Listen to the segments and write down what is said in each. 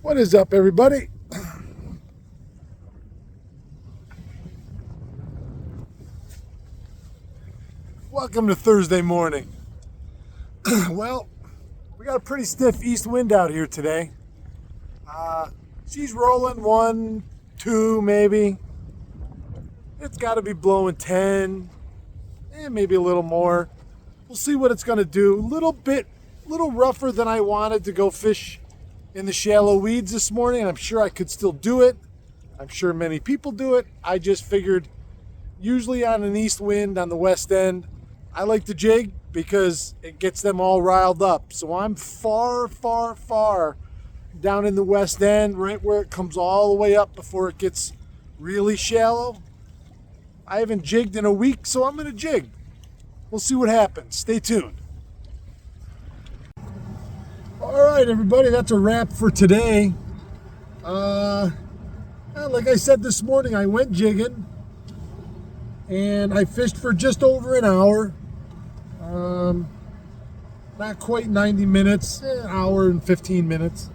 What is up, everybody? Welcome to Thursday morning. Well, we got a pretty stiff east wind out here today. She's rolling 1, 2, maybe. It's got to be blowing 10, maybe a little more. We'll see what it's going to do. A little rougher than I wanted to go fish in the shallow weeds this morning. I'm sure I could still do it. I'm sure many people do it. I just figured usually on an east wind on the west end, I like to jig because it gets them all riled up. So I'm far, far, far down in the west end, right where it comes all the way up before it gets really shallow. I haven't jigged in a week, so I'm going to jig. We'll see what happens. Stay tuned. All right, everybody, that's a wrap for today. Like I said this morning, I went jigging and I fished for just over an hour. Not quite 90 minutes, an hour and 15 minutes.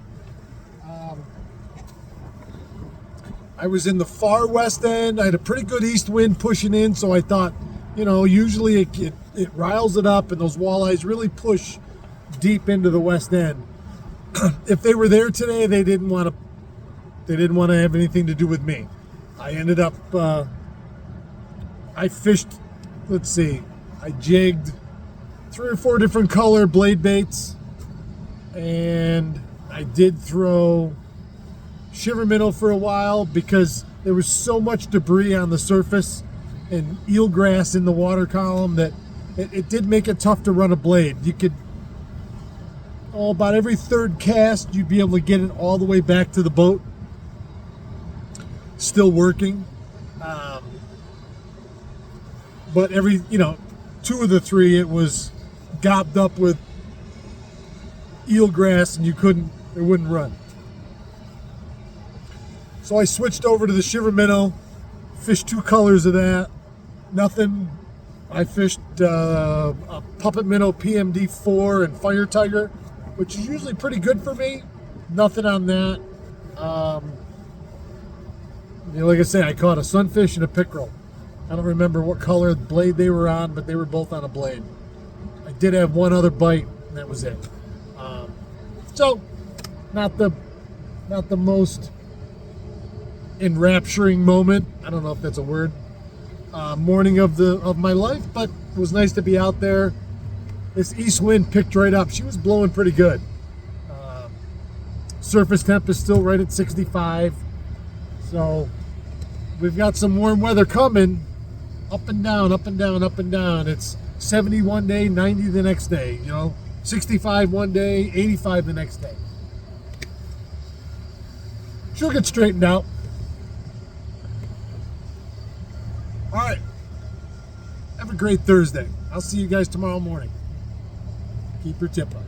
I was in the far west end. I had a pretty good east wind pushing in, so I thought, usually it riles it up and those walleyes really push deep into the west end. If they were there today, they didn't want to have anything to do with me. I ended up I fished, I jigged 3 or 4 different color blade baits, and I did throw shiver minnow for a while because there was so much debris on the surface and eelgrass in the water column that it did make it tough to run a blade. You could, about every third cast, you'd be able to get it all the way back to the boat, still working. But every, 2 of the 3, it was gobbed up with eelgrass and it wouldn't run. So I switched over to the shiver minnow, fished 2 colors of that, nothing. I fished a puppet minnow PMD 4 and fire tiger, which is usually pretty good for me. Nothing on that. Like I say, I caught a sunfish and a pickerel. I don't remember what color blade they were on, but they were both on a blade. I did have one other bite, and that was it. So, not the most enrapturing moment. I don't know if that's a word. Morning of my life, but it was nice to be out there. This east wind picked right up. She was blowing pretty good. Surface temp is still right at 65. So we've got some warm weather coming. Up and down, up and down, up and down. It's 70 one day, 90 the next day. 65 one day, 85 the next day. She'll get straightened out. All right. Have a great Thursday. I'll see you guys tomorrow morning. Keep your tip up.